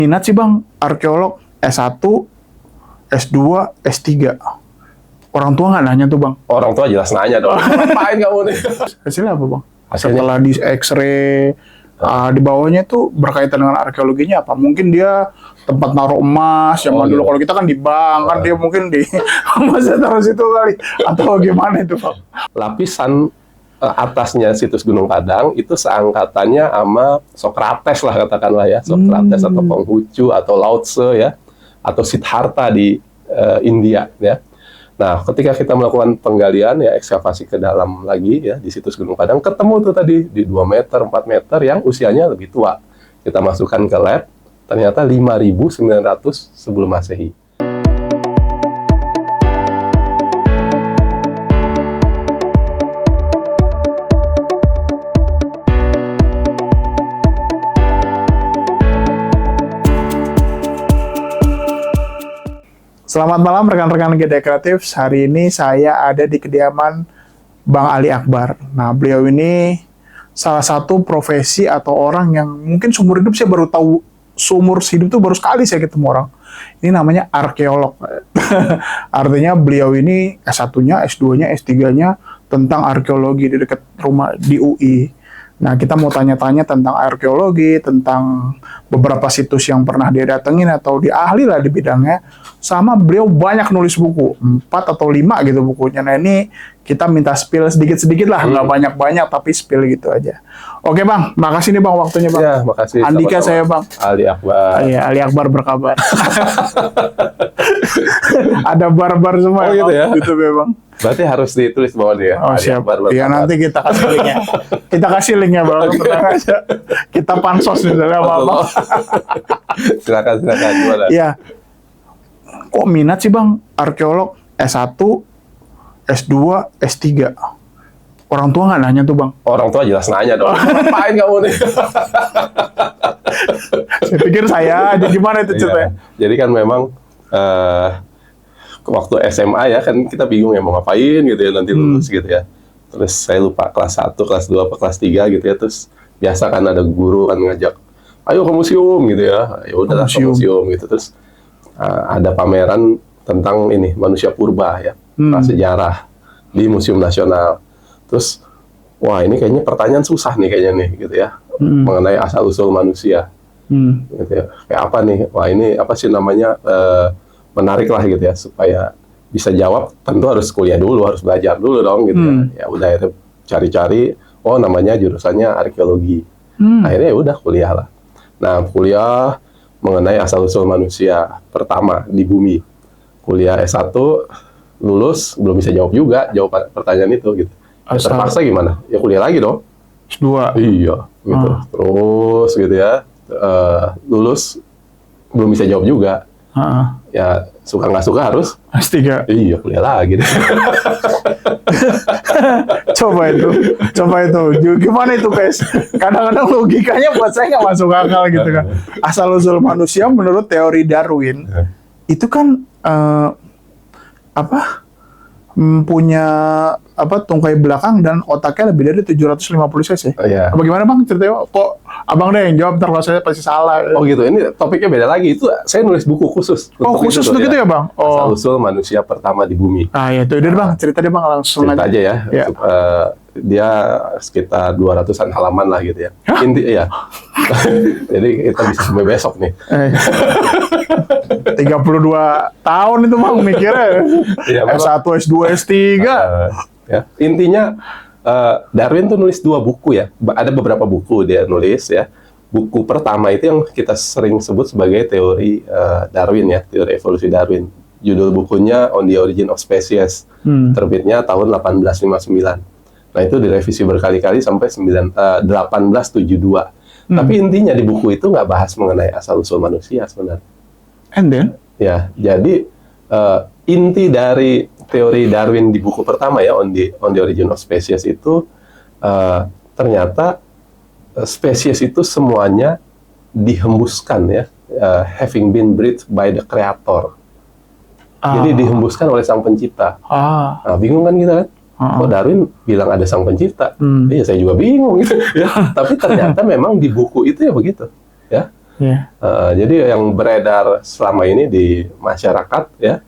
Minat sih Bang, arkeolog S1, S2, S3. Orang tua nggak nanya tuh Bang. Orang tua jelas nanya dong. Ngapain kamu nih? Hasilnya apa Bang? Hasilnya? Setelah di X-ray, di bawahnya tuh berkaitan dengan arkeologinya apa? Mungkin dia tempat naruh emas zaman dulu. Gitu. Kalau kita kan di bank, kan dia mungkin di emasnya taruh situ kali. Atau gimana itu Bang? Lapisan atasnya situs Gunung Padang itu seangkatannya sama Socrates lah katakanlah ya. Socrates atau Konghucu atau Lao Tse ya. Atau Siddhartha di India ya. Nah, ketika kita melakukan penggalian ya, ekskavasi ke dalam lagi ya di situs Gunung Padang, ketemu tuh tadi di 2 meter, 4 meter yang usianya lebih tua. Kita masukkan ke lab, ternyata 5.900 sebelum Masehi. Selamat malam rekan-rekan GD Kreatif. Hari ini saya ada di kediaman Bang Ali Akbar. Nah, beliau ini salah satu profesi atau orang yang mungkin seumur hidup saya baru tahu, seumur hidup itu baru sekali saya ketemu orang. Ini namanya arkeolog. Artinya beliau ini S1-nya, S2-nya, S3-nya tentang arkeologi di dekat rumah di UI. Nah, kita mau tanya-tanya tentang arkeologi, tentang beberapa situs yang pernah dia datengin atau dia ahli lah di bidangnya. Sama beliau banyak nulis buku, 4 atau 5 gitu bukunya. Nah, ini kita minta spill sedikit-sedikit lah, nggak banyak-banyak tapi spill gitu aja. Oke Bang, makasih nih Bang waktunya Bang. Ya, makasih. Andika sama-sama. saya Bang. Ali Akbar. Iya, Ali Akbar berkabar. Ada bar-bar semua Oh, gitu ya? YouTube ya Bang. Berarti harus ditulis bawah dia. Oh Ali siap. Akbar Iya berkabar. nanti kita kasih linknya. Kita kasih linknya Bang. Tenang aja. Kita pansos misalnya apa-apa. Silakan gimana? Iya. Kok minat sih Bang arkeolog S1, S2, S3? Orang tua nggak nanya tuh Bang. Orang tua jelas nanya dong. Ngapain kamu nih? Saya pikir saya aja, gimana itu ceritanya? Iya. Jadi kan memang waktu SMA ya kan kita bingung ya mau ngapain gitu ya nanti lulus gitu ya. Terus saya lupa kelas 1, kelas 2, apa kelas 3 gitu ya. Terus biasa kan ada guru kan ngajak, ayo ke museum gitu ya. Ya udahlah ke museum gitu. Terus ada pameran tentang ini manusia purba ya, prasejarah di Museum Nasional. Terus wah ini kayaknya pertanyaan susah nih kayaknya nih gitu ya, mengenai asal usul manusia. Gitu ya. Kayak apa nih? Wah ini apa sih namanya, menarik lah gitu ya, supaya bisa jawab tentu harus kuliah dulu, harus belajar dulu dong gitu ya. Ya udah itu cari-cari, oh namanya jurusannya arkeologi. Akhirnya ya udah kuliah lah. Nah kuliah mengenai asal usul manusia pertama di bumi. Kuliah S1 lulus belum bisa jawab juga jawab pertanyaan itu gitu. Ya, terpaksa gimana? Ya kuliah lagi dong. S2. Iya, gitu. Terus gitu ya, lulus belum bisa jawab juga. Ya suka nggak suka harus S3. Iya, kuliah lagi deh. Coba itu. Gimana itu guys? Kadang-kadang logikanya buat saya nggak masuk akal gitu kan. Asal usul manusia menurut teori Darwin itu kan punya tungkai belakang dan otaknya lebih dari 750 cc. Iya. Bagaimana Bang ceritanya? Kok Abang deh yang jawab, ntar kalau saya pasti salah. Oh gitu, ini topiknya beda lagi. Itu saya nulis buku khusus. Khusus untuk itu ya Bang? Asal usul manusia pertama di bumi. Ah ya itu udah Bang, cerita deh Bang langsung Cerita aja ya. Ya. Dia sekitar 200-an halaman lah gitu ya. Inti ya. Jadi kita bisa sampai besok nih. 32 tahun itu Bang mikirnya. Iya, S1, S2, S3. Ya. Intinya Darwin tuh nulis 2 buku ya. Ada beberapa buku dia nulis ya. Buku pertama itu yang kita sering sebut sebagai teori Darwin ya, teori evolusi Darwin. Judul bukunya On the Origin of Species. Terbitnya tahun 1859. Nah itu direvisi berkali-kali sampai 1872. Tapi intinya di buku itu nggak bahas mengenai asal-usul manusia sebenarnya. And then? Ya, jadi inti dari teori Darwin di buku pertama ya, On the Origin of Species itu ternyata spesies itu semuanya dihembuskan ya, having been breathed by the creator. Jadi dihembuskan oleh sang pencipta. Nah, bingung kan kita kan? Kok Darwin bilang ada sang pencipta? Iya, saya juga bingung gitu. Ya. Tapi ternyata memang di buku itu ya begitu. Ya. Iya. Jadi yang beredar selama ini di masyarakat ya,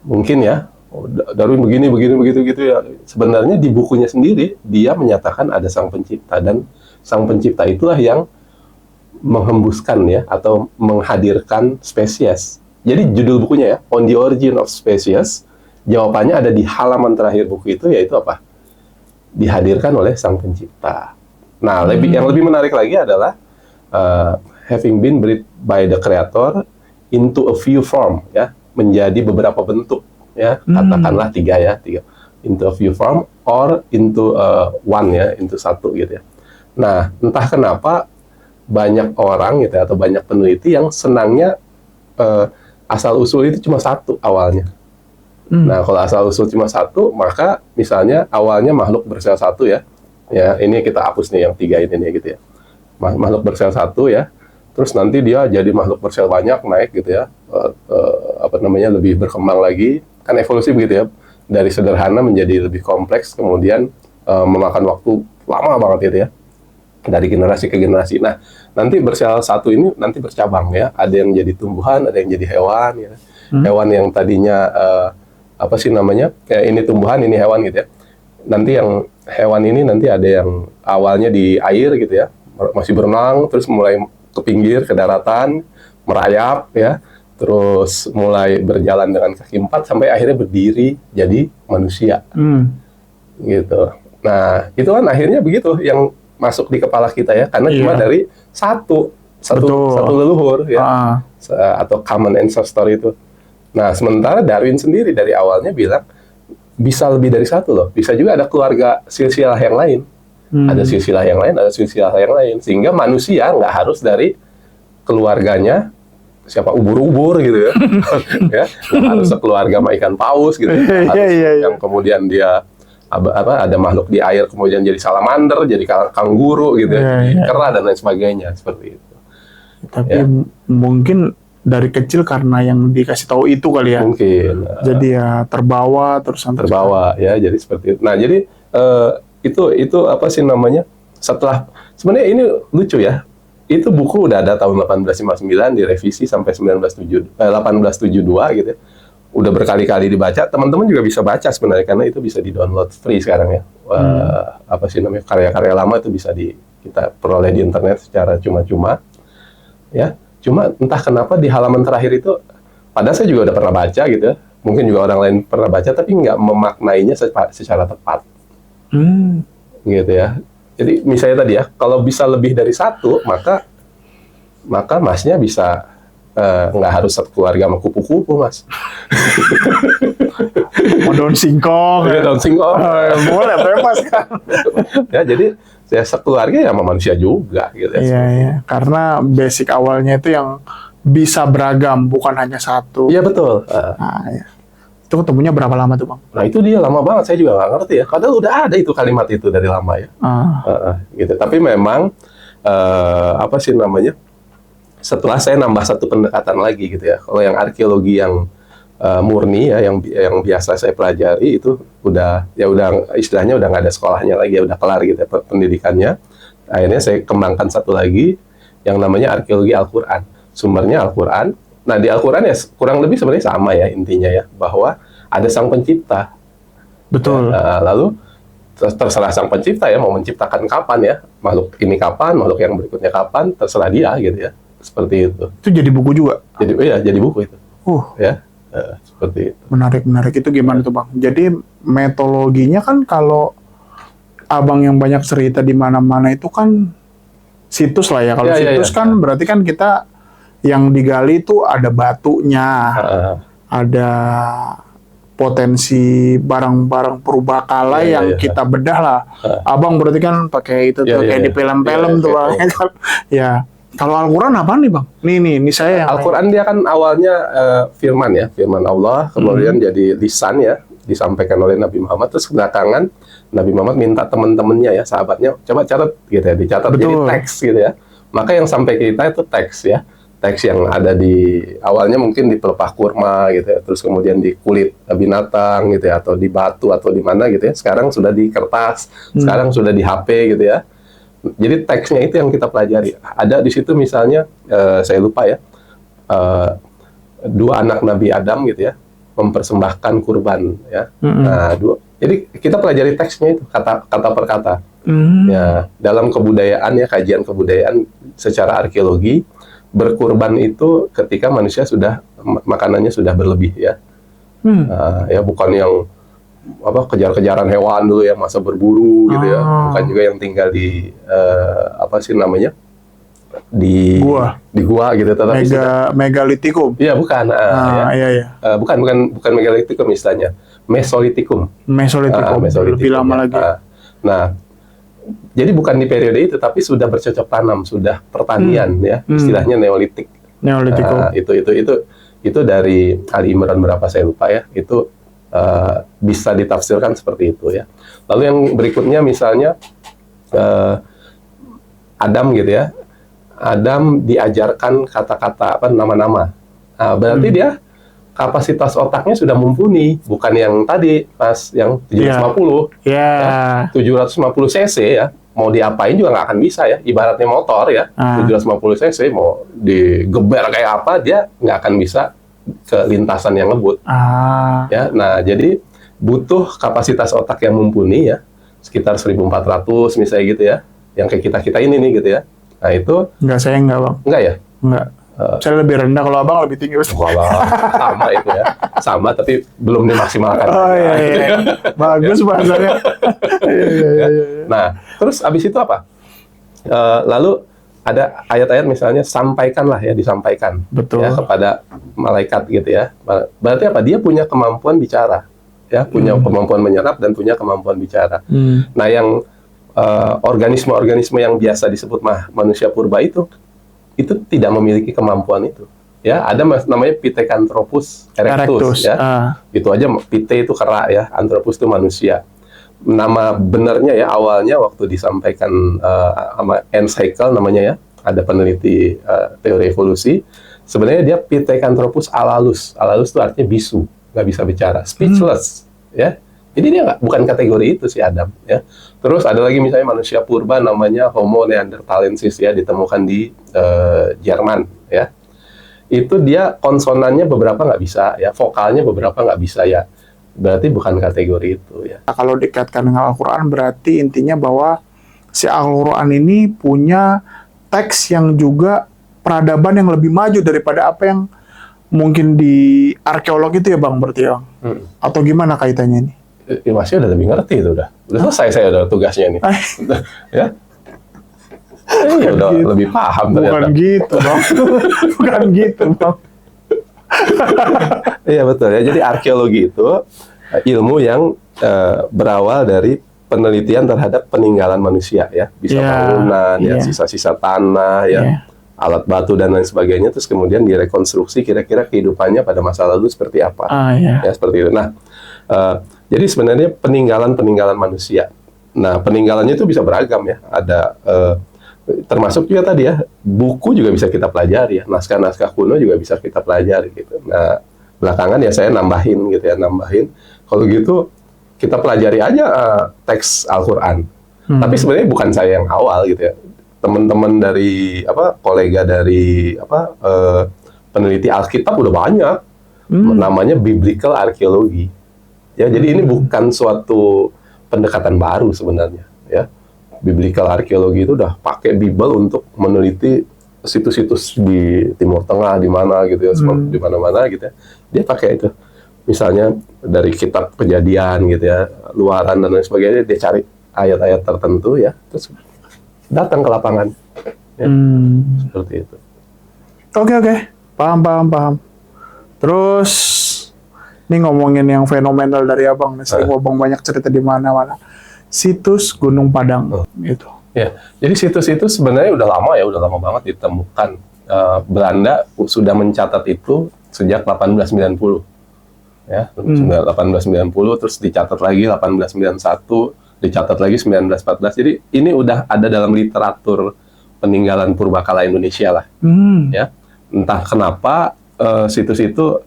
mungkin ya, oh, Darwin begini, begitu ya. Sebenarnya di bukunya sendiri dia menyatakan ada sang pencipta, dan sang pencipta itulah yang menghembuskan ya atau menghadirkan spesies. Jadi judul bukunya ya, On the Origin of Species. Jawabannya ada di halaman terakhir buku itu, yaitu apa? Dihadirkan oleh sang pencipta. Nah, yang lebih menarik lagi adalah having been breathed by the creator into a few form, ya, menjadi beberapa bentuk, ya, katakanlah tiga, into a few form or into one, ya, into satu gitu ya. Nah, entah kenapa banyak orang gitu ya, atau banyak peneliti yang senangnya asal usul itu cuma satu awalnya. Nah, kalau asal usul cuma satu, maka misalnya awalnya makhluk bersel satu ya, ini kita hapus nih yang tiga ini nih gitu ya. Makhluk bersel satu ya, terus nanti dia jadi makhluk bersel banyak, naik gitu ya, lebih berkembang lagi, kan evolusi begitu ya, dari sederhana menjadi lebih kompleks, kemudian memakan waktu lama banget gitu ya, dari generasi ke generasi. Nah, nanti bersel satu ini nanti bercabang ya, ada yang jadi tumbuhan, ada yang jadi hewan ya. Hewan yang tadinya ini tumbuhan, ini hewan gitu ya. Nanti yang hewan ini nanti ada yang awalnya di air gitu ya, masih berenang, terus mulai ke pinggir, ke daratan, merayap ya, terus mulai berjalan dengan kaki empat sampai akhirnya berdiri jadi manusia. Gitu. Nah, itu kan akhirnya begitu yang masuk di kepala kita ya, karena cuma dari satu leluhur ya, atau common ancestor itu. Nah, sementara Darwin sendiri dari awalnya bilang bisa lebih dari satu loh, bisa juga ada keluarga silsilah yang lain, ada silsilah yang lain, ada silsilah yang lain, sehingga manusia nggak harus dari keluarganya siapa ubur-ubur gitu ya, ya, nggak harus sekeluarga sama ikan paus gitu, yang kemudian dia ada makhluk di air kemudian jadi salamander, jadi kanguru gitu, kera dan lain sebagainya seperti itu. Tapi mungkin dari kecil karena yang dikasih tahu itu kali ya. Mungkin. Jadi ya terbawa terus ya, jadi seperti itu. Nah, jadi itu apa sih namanya? Setelah sebenarnya ini lucu ya. Itu buku udah ada tahun 1859, direvisi sampai 1872 gitu ya. Udah berkali-kali dibaca. Teman-teman juga bisa baca sebenarnya karena itu bisa di-download free sekarang ya. Karya-karya lama itu bisa kita peroleh di internet secara cuma-cuma. Ya. Cuma entah kenapa di halaman terakhir itu, padahal saya juga udah pernah baca gitu ya, mungkin juga orang lain pernah baca, tapi nggak memaknainya secara tepat. Gitu ya. Jadi misalnya tadi ya, kalau bisa lebih dari satu, maka masnya bisa nggak harus satu keluarga sama kupu-kupu, mas. Mau daun singkong. Daun singkong. Boleh, bebas kan. Ya, jadi ya sekeluarga ya sama manusia juga gitu ya. Iya. Karena basic awalnya itu yang bisa beragam, bukan hanya satu. Iya, betul. Nah, ya. Itu ketemunya berapa lama tuh, Bang? Nah, itu dia lama banget, saya juga nggak ngerti ya. Padahal udah ada itu kalimat itu dari lama ya. Gitu. Tapi memang setelah saya nambah satu pendekatan lagi gitu ya. Kalau yang arkeologi yang murni ya, yang biasa saya pelajari itu udah istilahnya udah nggak ada sekolahnya lagi ya, udah kelar gitu ya pendidikannya. Akhirnya saya kembangkan satu lagi yang namanya arkeologi Al-Quran, sumbernya Al-Quran. Nah, di Al-Quran ya kurang lebih sebenarnya sama ya intinya ya, bahwa ada sang pencipta. Betul. Ya, lalu terserah sang pencipta ya mau menciptakan kapan ya, makhluk ini kapan, makhluk yang berikutnya kapan, terserah dia gitu ya, seperti itu. Itu jadi buku juga. Jadi buku itu. Ya. Seperti itu. Menarik itu gimana tuh, Bang? Jadi metodologinya kan kalau Abang yang banyak cerita di mana-mana itu kan situs lah ya. Kalau situs kan berarti kan kita yang digali itu ada batunya, ada potensi barang-barang purbakala yang kita bedah lah. Abang berarti kan pakai itu tuh kayak di film-film tuh, Bang. Ya. Kalau Al-Quran apa nih, Bang? Nih saya yang Al-Quran dia kan awalnya firman ya, firman Allah, kemudian jadi lisan ya, disampaikan oleh Nabi Muhammad, terus belakangan Nabi Muhammad minta teman-temannya ya, sahabatnya, coba catat gitu ya, dicatat jadi teks gitu ya. Maka yang sampai ke kita itu teks ya, teks yang ada di awalnya mungkin di pelepah kurma gitu ya, terus kemudian di kulit binatang gitu ya, atau di batu atau di mana gitu ya. Sekarang sudah di kertas, sekarang sudah di HP gitu ya. Jadi teksnya itu yang kita pelajari. Ada di situ misalnya, saya lupa ya, eh, dua anak Nabi Adam gitu ya, mempersembahkan kurban ya. Nah, jadi kita pelajari teksnya itu kata per kata. Ya, dalam kebudayaan ya, kajian kebudayaan secara arkeologi, berkurban itu ketika manusia sudah makanannya sudah berlebih ya. Ya bukan yang kejar-kejaran hewan dulu ya, masa berburu gitu ya. Bukan juga yang tinggal di apa sih namanya? Di gua gitu, tetapi megalitikum. Iya, bukan. Ya. Iya. Bukan megalitikum istilahnya. Mesolitikum. Mesolitikum. Lebih lama lagi. Nah, jadi bukan di periode itu, tapi sudah bercocok tanam, sudah pertanian ya. Istilahnya neolitik. Neolitikum. Itu dari Ali Imran berapa saya lupa ya. Itu bisa ditafsirkan seperti itu ya. Lalu yang berikutnya misalnya Adam gitu ya. Adam diajarkan kata-kata nama-nama. Nah, berarti dia kapasitas otaknya sudah mumpuni, bukan yang tadi Mas yang 750. Ya, 750 cc ya. Mau diapain juga nggak akan bisa ya. Ibaratnya motor ya. 750 cc mau digeber kayak apa, dia nggak akan bisa ke lintasan yang ngebut. Ya, nah jadi butuh kapasitas otak yang mumpuni ya, sekitar 1400 misalnya gitu ya, yang kayak kita ini nih gitu ya. Nah itu saya enggak Bang. Enggak ya? Enggak. Saya lebih rendah, kalau Abang lebih tinggi. Sama itu ya, sama tapi belum dimaksimalkan. Iya. Bagus bahasanya. Iya. Nah terus abis itu apa? Lalu ada ayat-ayat misalnya disampaikan. Betul. Ya, kepada malaikat gitu ya. Berarti apa? Dia punya kemampuan bicara, ya, punya kemampuan menyerap dan punya kemampuan bicara. Nah, yang organisme-organisme yang biasa disebut manusia purba itu tidak memiliki kemampuan itu. Ya, ada namanya Pithecanthropus erectus ya. Itu aja, Pithe itu kera ya, Anthropus itu manusia. Nama benarnya ya, awalnya waktu disampaikan sama Ernst Haeckel namanya ya, ada peneliti teori evolusi, sebenarnya dia Pithecanthropus alalus. Alalus itu artinya bisu, nggak bisa bicara, speechless ya. Jadi dia bukan kategori itu si Adam ya. Terus ada lagi misalnya manusia purba namanya Homo neanderthalensis ya, ditemukan di Jerman ya. Itu dia konsonannya beberapa nggak bisa ya, vokalnya beberapa nggak bisa ya. Berarti bukan kategori itu ya. Nah, kalau dikaitkan dengan Al-Quran, berarti intinya bahwa si Al-Quran ini punya teks yang juga peradaban yang lebih maju daripada apa yang mungkin di arkeolog itu ya Bang, berarti ya Bang? Atau gimana kaitannya ini? Masih udah lebih ngerti itu udah selesai saya udah tugasnya nih. Ya. Ya udah gitu. Lebih paham ternyata. Bukan gitu Bang. Bukan gitu Bang. Iya betul ya. Jadi arkeologi itu ilmu yang berawal dari penelitian terhadap peninggalan manusia ya, bisa bangunan ya, sisa-sisa tanah ya, alat batu dan lain sebagainya, terus kemudian direkonstruksi kira-kira kehidupannya pada masa lalu seperti apa. Ya seperti itu. Nah, jadi sebenarnya peninggalan manusia. Nah, peninggalannya itu bisa beragam ya. Ada termasuk juga tadi ya, buku juga bisa kita pelajari ya, naskah-naskah kuno juga bisa kita pelajari gitu. Nah, belakangan ya saya nambahin gitu ya, kalau gitu kita pelajari aja teks Al-Quran. Tapi sebenarnya bukan saya yang awal gitu ya. Teman-teman dari kolega dari peneliti Alkitab udah banyak. Namanya biblical archaeology. Ya, jadi ini bukan suatu pendekatan baru sebenarnya ya. Biblical archaeology itu udah pakai Bible untuk meneliti situs-situs di Timur Tengah, di mana gitu ya, di mana-mana gitu ya. Dia pakai itu. Misalnya dari kitab Kejadian gitu ya, Luaran dan lain sebagainya, dia cari ayat-ayat tertentu ya, terus datang ke lapangan. Ya. Seperti itu. Oke. Paham. Terus ini ngomongin yang fenomenal dari Abang, sering Abang banyak cerita di mana-mana. Situs Gunung Padang gitu. Ya, jadi situs-situs sebenarnya udah lama banget ditemukan. Belanda sudah mencatat itu sejak 1890. Ya, 1890, terus dicatat lagi 1891, dicatat lagi 1914. Jadi ini udah ada dalam literatur peninggalan purbakala Indonesia lah. Ya, entah kenapa situs itu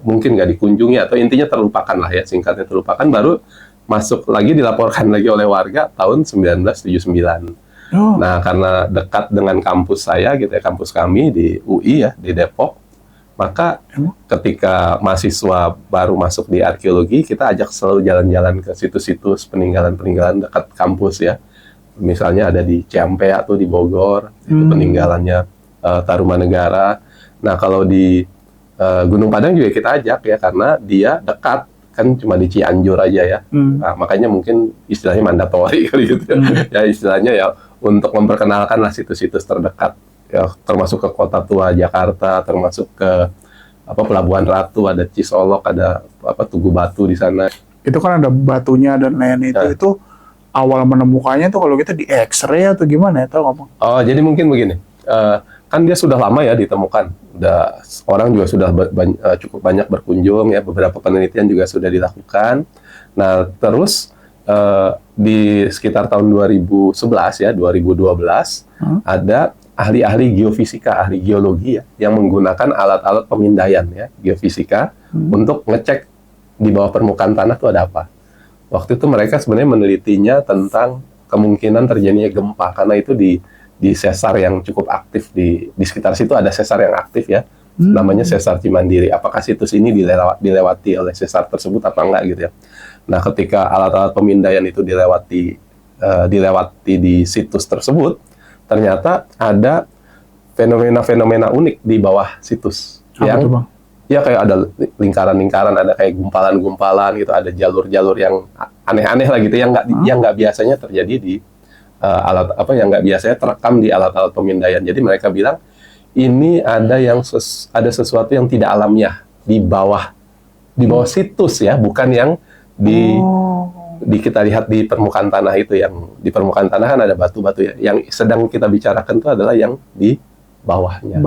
mungkin nggak dikunjungi atau intinya terlupakan lah ya, singkatnya terlupakan. Baru masuk lagi, dilaporkan lagi oleh warga tahun 1979. Oh. Nah, karena dekat dengan kampus saya gitu ya, kampus kami di UI ya, di Depok, maka ketika mahasiswa baru masuk di arkeologi, kita ajak selalu jalan-jalan ke situs-situs peninggalan-peninggalan dekat kampus ya. Misalnya ada di Ciampea atau di Bogor, itu peninggalannya Tarumanegara. Nah, kalau di Gunung Padang juga kita ajak ya, karena dia dekat, kan cuma di Cianjur aja ya. Nah, makanya mungkin istilahnya mandatori kali gitu ya. Ya istilahnya ya untuk memperkenalkan lah situs-situs terdekat. Ya, termasuk ke Kota Tua Jakarta, termasuk ke Pelabuhan Ratu, ada Cisolok, ada Tugu Batu di sana. Itu kan ada batunya dan lain itu. Nah. Itu awal menemukannya tuh kalau kita di X-ray atau gimana ya, tahu nggak Bang? Oh, jadi mungkin begini. Kan dia sudah lama ya ditemukan. Udah, orang juga sudah cukup banyak berkunjung ya, beberapa penelitian juga sudah dilakukan. Nah, terus di sekitar tahun 2011 ya, 2012 ada ahli-ahli geofisika, ahli geologi ya, yang menggunakan alat-alat pemindaian ya, geofisika untuk ngecek di bawah permukaan tanah itu ada apa. Waktu itu mereka sebenarnya menelitinya tentang kemungkinan terjadinya gempa, karena itu di sesar yang cukup aktif di sekitar situ ada sesar yang aktif ya, namanya sesar Cimandiri. Apakah situs ini dilewati oleh sesar tersebut apa enggak gitu ya. Nah, ketika alat-alat pemindaian itu dilewati di situs tersebut, ternyata ada fenomena-fenomena unik di bawah situs. Apa tuh, Bang? Ya kayak ada lingkaran-lingkaran, ada kayak gumpalan-gumpalan gitu, ada jalur-jalur yang aneh-aneh lah gitu, yang nggak biasanya terjadi di yang nggak biasanya terekam di alat-alat pemindaian. Jadi mereka bilang ini ada sesuatu yang tidak alamiah di bawah situs ya, bukan yang kita lihat di permukaan tanah itu. Yang di permukaan tanah kan ada batu-batu ya. Yang sedang kita bicarakan itu adalah yang di bawahnya.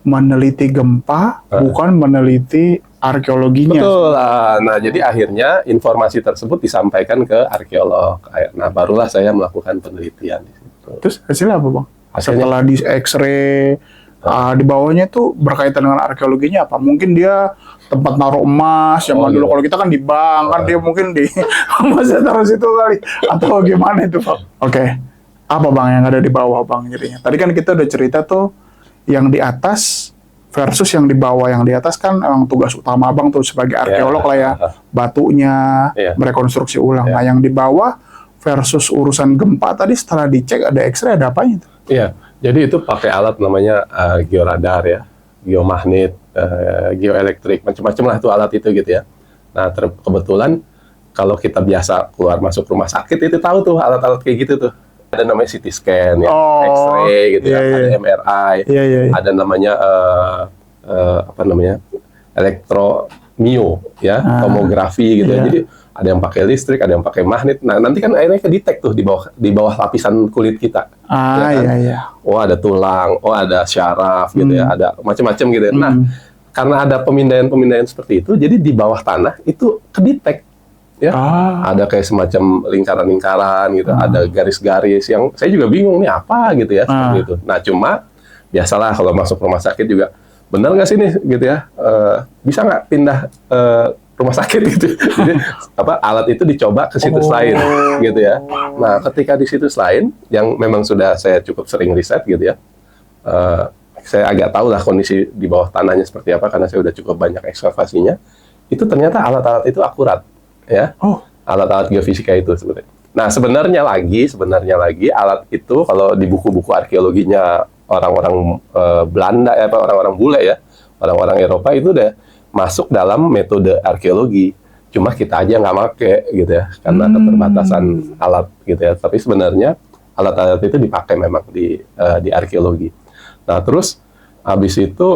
Meneliti gempa, bukan meneliti arkeologinya. Betul. Nah, jadi akhirnya informasi tersebut disampaikan ke arkeolog. Nah, barulah saya melakukan penelitian di situ. Terus hasilnya apa, Bang? Hasilnya, setelah di X-ray, di bawahnya itu berkaitan dengan arkeologinya apa? Mungkin dia tempat naruh emas zaman dulu. Gitu. Kalau kita kan di bank, kan dia mungkin di emasnya taruh situ kali. Atau gimana itu, Bang? Oke. Apa, Bang, yang ada di bawah, Bang, jadinya? Tadi kan kita udah cerita tuh yang di atas versus yang di bawah. Yang di atas kan emang tugas utama Abang tuh sebagai arkeolog lah ya. Batunya, merekonstruksi ulang. Nah, yang di bawah versus urusan gempa tadi setelah dicek ada X-ray, ada apanya itu? Iya, jadi itu pakai alat namanya georadar ya, geomagnet, geoelektrik, macam-macam lah itu alat itu gitu ya. Nah, kebetulan kalau kita biasa keluar masuk rumah sakit itu tahu tuh alat-alat kayak gitu tuh. Ada namanya CT scan, ya, X-ray gitu ya, ada MRI, ada namanya elektromio ya, tomografi gitu ya. Jadi ada yang pakai listrik, ada yang pakai magnet. Nah, nanti kan akhirnya kedetek tuh di bawah lapisan kulit kita. Oh, ada tulang, oh ada syaraf gitu ya, ada macam-macam gitu ya. Nah, karena ada pemindaian-pemindaian seperti itu, jadi di bawah tanah itu kedetek. Ya, ada kayak semacam lingkaran-lingkaran gitu, ada garis-garis yang saya juga bingung nih apa gitu ya, seperti itu. Nah, cuma biasalah kalau masuk rumah sakit juga, benar nggak sih nih gitu ya, bisa nggak pindah rumah sakit gitu. Jadi alat itu dicoba ke situs lain gitu ya. Nah, ketika di situs lain yang memang sudah saya cukup sering riset gitu ya, saya agak tahu lah kondisi di bawah tanahnya seperti apa karena saya udah cukup banyak ekskavasinya. Itu ternyata alat-alat itu akurat. Ya, alat-alat geofisika itu sebenarnya. Nah, sebenarnya lagi alat itu kalau di buku-buku arkeologinya orang-orang Belanda ya, orang-orang bule ya, orang-orang Eropa itu udah masuk dalam metode arkeologi. Cuma kita aja nggak make gitu ya, karena keterbatasan alat gitu ya. Tapi sebenarnya alat-alat itu dipakai memang di arkeologi. Nah, terus habis itu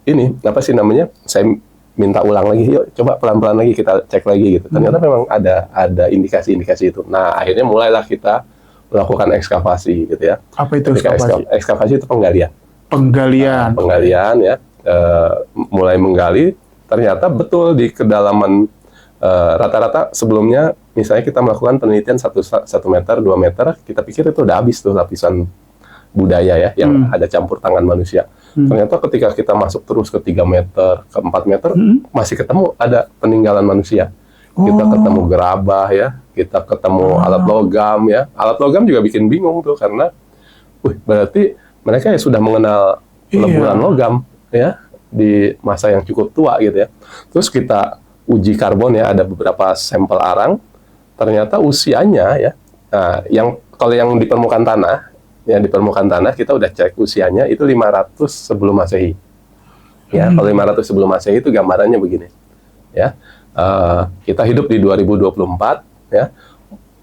ini apa sih namanya? Saya minta ulang lagi, yuk coba pelan-pelan lagi kita cek lagi gitu. Ternyata memang ada indikasi-indikasi itu. Nah, akhirnya mulailah kita melakukan ekskavasi gitu ya. Apa itu ekskavasi? Ekskavasi itu penggalian. Penggalian Ya. Mulai menggali, ternyata betul di kedalaman rata-rata sebelumnya, misalnya kita melakukan penelitian 1 meter, 2 meter, kita pikir itu udah habis tuh lapisan budaya ya, yang ada campur tangan manusia. Ternyata ketika kita masuk terus ke 3 meter, ke 4 meter, masih ketemu ada peninggalan manusia. Kita ketemu gerabah ya, kita ketemu alat logam ya. Alat logam juga bikin bingung tuh, karena berarti mereka ya sudah mengenal leburan logam ya di masa yang cukup tua gitu ya. Terus kita uji karbon ya, ada beberapa sampel arang, ternyata usianya ya, nah, kalau yang di permukaan tanah, ya di permukaan tanah kita udah cek usianya itu 500 sebelum Masehi. Ya, kalau 500 sebelum Masehi itu gambarannya begini. Ya. Kita hidup di 2024 ya.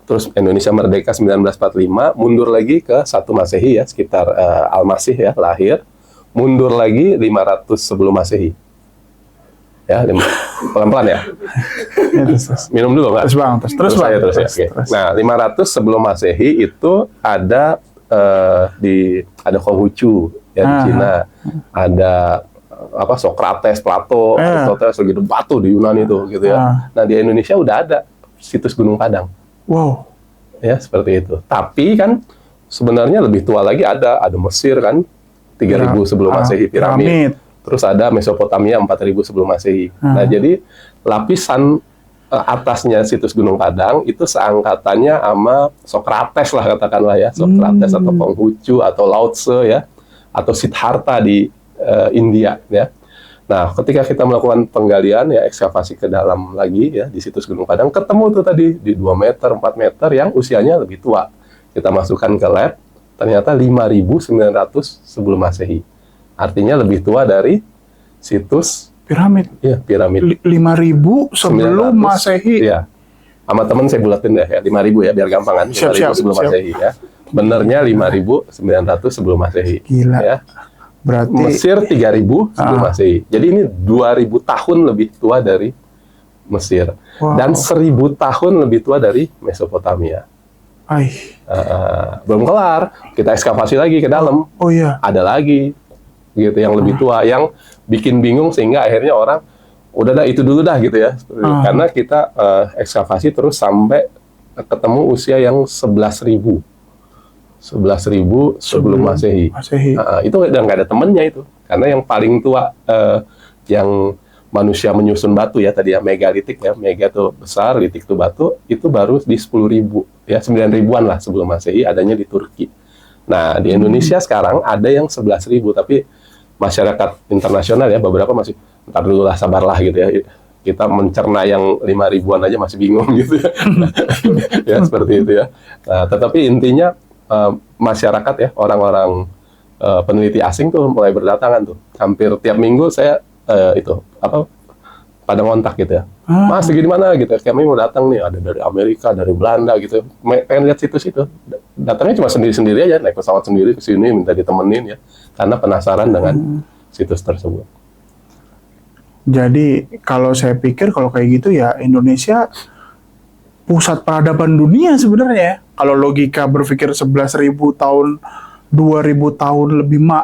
Terus Indonesia merdeka 1945, mundur lagi ke 1 Masehi ya, sekitar Al-Masih ya lahir. Mundur lagi 500 sebelum Masehi. Ya, pelan-pelan ya. Minum dulu Pak. Terus Bang. Terus ya. Oke. Nah, 500 sebelum Masehi itu ada ada Konghucu ya di Cina, ada Sokrates, Plato, Aristoteles gitu, batu di Yunani itu gitu ya. Nah, di Indonesia udah ada situs Gunung Padang. Wow. Ya, seperti itu. Tapi kan sebenarnya lebih tua lagi ada Mesir kan 3000 sebelum Masehi, piramid. Terus ada Mesopotamia 4000 sebelum Masehi. Nah, jadi lapisan atasnya situs Gunung Padang itu seangkatannya sama Sokrates lah katakanlah ya, Sokrates atau Konghucu atau Lao Tse ya, atau Siddhartha di India ya. Nah, ketika kita melakukan penggalian ya, ekskavasi ke dalam lagi ya di situs Gunung Padang, ketemu tuh tadi di 2 meter, 4 meter yang usianya lebih tua. Kita masukkan ke lab, ternyata 5.900 sebelum Masehi. Artinya lebih tua dari situs piramid. Iya, piramid. 5.000 sebelum Masehi. Iya. Sama teman saya bulatin deh ya, 5.000 ya biar gampang kan. 5.000 sebelum Masehi ya. Benernya 5.900 sebelum Masehi. Gila. Ya. Berarti Mesir 3.000 sebelum Masehi. Jadi ini 2.000 tahun lebih tua dari Mesir. Dan 1.000 tahun lebih tua dari Mesopotamia. Belum kelar, kita ekskavasi lagi ke dalam. Oh iya. Ada lagi gitu yang lebih tua, yang bikin bingung sehingga akhirnya orang udah itu dulu dah gitu ya. Karena kita ekskavasi terus sampai ketemu usia yang 11.000 sebelum Masehi. Itu udah nggak ada temennya itu, karena yang paling tua yang manusia menyusun batu ya tadi ya, megalitik ya, mega tuh besar, litik tuh batu, itu baru di 10.000 ya, 9.000-an lah sebelum Masehi, adanya di Turki. Nah, di Indonesia sekarang ada yang 11.000, tapi masyarakat internasional ya beberapa masih ntar dulu lah, sabarlah gitu ya, kita mencerna yang 5.000-an aja masih bingung gitu ya. Ya seperti itu ya. Nah, tetapi intinya masyarakat ya, orang-orang peneliti asing tuh mulai berdatangan tuh, hampir tiap minggu saya pada ngontak gitu ya, Mas lagi di mana gitu, kami mau datang nih, ada dari Amerika, dari Belanda gitu, pengen lihat situs itu. Datangnya cuma sendiri-sendiri aja, naik pesawat sendiri ke sini, minta ditemenin ya, karena penasaran dengan situs tersebut. Jadi kalau saya pikir kalau kayak gitu ya, Indonesia pusat peradaban dunia sebenarnya ya. Kalau logika berpikir 11.000 tahun, 2.000 tahun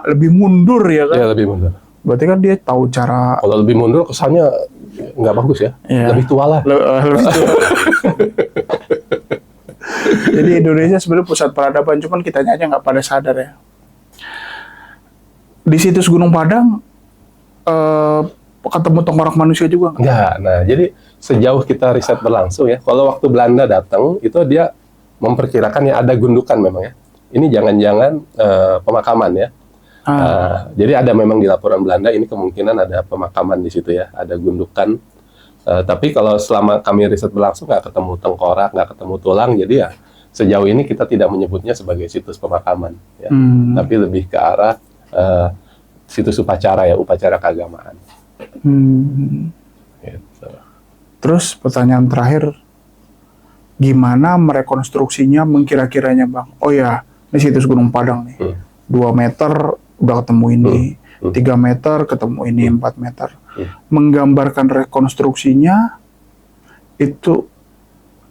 lebih mundur ya kan? Iya, lebih mundur. Berarti kan dia tahu cara. Kalau lebih mundur kesannya nggak bagus ya. Lebih tua lah. Lebih tua. Jadi Indonesia sebenarnya pusat peradaban, cuman kitanya aja nggak pada sadar ya. Di situs Gunung Padang ketemu tengkorak manusia juga nggak? Nggak. Nah, jadi sejauh kita riset berlangsung ya, kalau waktu Belanda datang itu dia memperkirakan ya ada gundukan memang ya. Ini jangan-jangan pemakaman ya. Jadi ada memang di laporan Belanda ini kemungkinan ada pemakaman di situ ya, ada gundukan. Tapi kalau selama kami riset berlangsung nggak ketemu tengkorak, nggak ketemu tulang, jadi ya sejauh ini kita tidak menyebutnya sebagai situs pemakaman, ya. Tapi lebih ke arah situs upacara ya, upacara keagamaan. Gitu. Terus pertanyaan terakhir, gimana merekonstruksinya, mengkira-kiranya Bang? Oh ya, ini situs Gunung Padang nih, 2 meter udah ketemu ini, 3 meter ketemu ini, 4 meter. Menggambarkan rekonstruksinya itu,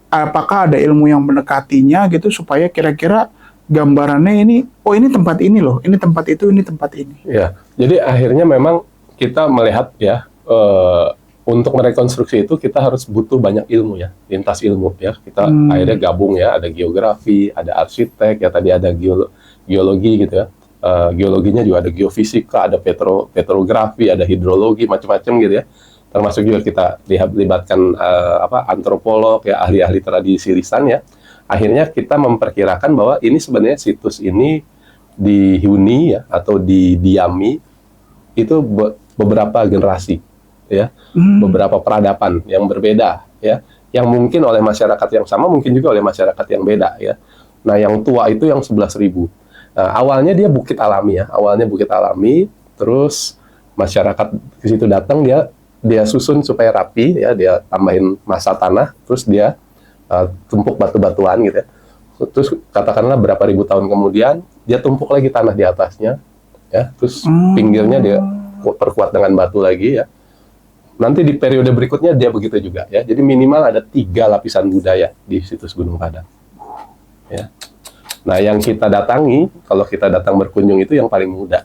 apakah ada ilmu yang mendekatinya gitu supaya kira-kira gambarannya ini, oh ini tempat ini loh, ini tempat itu, ini tempat ini. Ya, jadi akhirnya memang kita melihat ya, untuk merekonstruksi itu kita harus butuh banyak ilmu ya, lintas ilmu ya. Kita akhirnya gabung ya, ada geografi, ada arsitek ya, tadi ada geologi gitu ya. Geologinya juga ada geofisika, ada petrografi, ada hidrologi, macam-macam gitu ya. Termasuk juga kita libatkan antropolog ya, ahli-ahli tradisi lisan ya. Akhirnya kita memperkirakan bahwa ini sebenarnya situs ini dihuni ya atau didiami itu beberapa generasi ya, beberapa peradaban yang berbeda ya, yang mungkin oleh masyarakat yang sama, mungkin juga oleh masyarakat yang beda ya. Nah, yang tua itu yang 11.000. Nah, awalnya dia bukit alami ya, terus masyarakat ke situ datang, dia susun supaya rapi ya, dia tambahin massa tanah, terus dia tumpuk batu-batuan gitu ya. Terus katakanlah berapa ribu tahun kemudian dia tumpuk lagi tanah di atasnya ya, terus pinggirnya dia perkuat dengan batu lagi ya. Nanti di periode berikutnya dia begitu juga ya. Jadi minimal ada 3 lapisan budaya di situs Gunung Padang ya. Nah, yang kita datangi, kalau kita datang berkunjung itu yang paling muda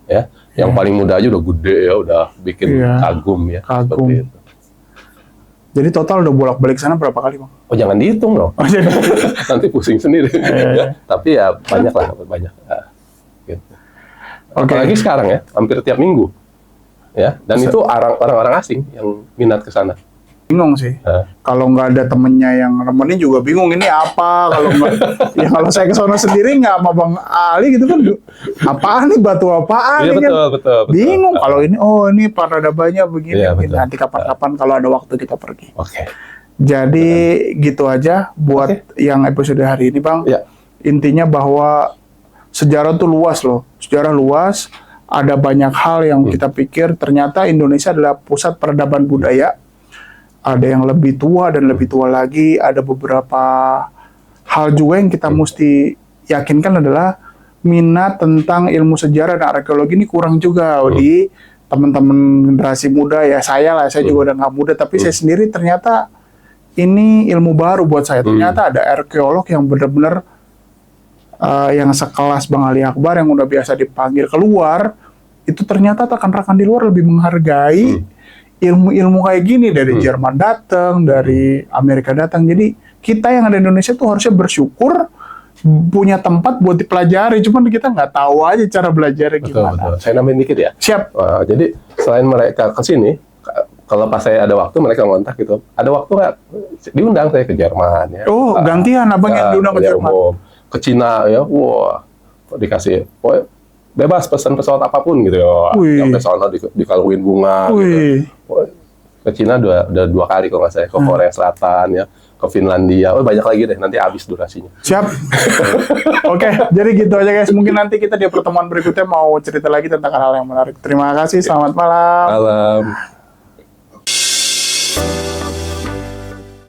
ya. Yang paling muda aja udah gede ya, udah bikin kagum ya. Kagum. Seperti itu. Jadi total udah bolak-balik sana berapa kali, Bang? Oh, jangan dihitung dong. Nanti pusing sendiri. Iya. Tapi ya banyak lah, banyak. Gitu. Oke. Apalagi sekarang ya, hampir tiap minggu. Ya, dan itu orang-orang asing yang minat ke sana. Bingung sih. Kalau nggak ada temennya yang nemenin juga bingung ini apa. Kalau nggak, ya kalau saya ke sana sendiri nggak sama Bang Ali gitu kan, apaan nih, batu apaan Iya, nih kan? betul. Bingung. Kalau ini peradabannya begini. Iya, begini. betul. Nanti kapan-kapan kalau ada waktu kita pergi. Oke. Jadi gitu aja buat yang episode hari ini, Bang. Ya. Intinya bahwa sejarah tuh luas loh. Sejarah luas. Ada banyak hal yang kita pikir ternyata Indonesia adalah pusat peradaban budaya. Ada yang lebih tua dan lebih tua lagi. Ada beberapa hal juga yang kita mesti yakinkan adalah minat tentang ilmu sejarah dan arkeologi ini kurang juga di teman-teman generasi muda ya. Saya juga udah nggak muda, tapi saya sendiri ternyata ini ilmu baru buat saya. Ternyata ada arkeolog yang benar-benar yang sekelas Bang Ali Akbar yang udah biasa dipanggil keluar, itu ternyata rekan-rekan di luar lebih menghargai ilmu-ilmu kayak gini, dari Jerman datang, dari Amerika datang. Jadi kita yang ada di Indonesia tuh harusnya bersyukur punya tempat buat dipelajari. Cuman kita nggak tahu aja cara belajarnya gimana. Betul. Saya nambahin dikit ya. Siap. Jadi selain mereka ke sini, kalau pas saya ada waktu mereka ngontak gitu. Ada waktu nggak? Diundang saya ke Jerman ya. Oh, gantian abang yang diundang ke Jerman. Ke Cina ya. Wah, gitu. Bebas pesan pesawat apapun gitu ya. Sampai sana dikalungin bunga gitu. Ke Cina udah 2 kali kalau nggak saya, ke Korea Selatan ya, ke Finlandia. Banyak lagi deh, nanti habis durasinya. Siap. Oke, jadi gitu aja guys. Mungkin nanti kita di pertemuan berikutnya mau cerita lagi tentang hal yang menarik. Terima kasih, selamat malam. Malam.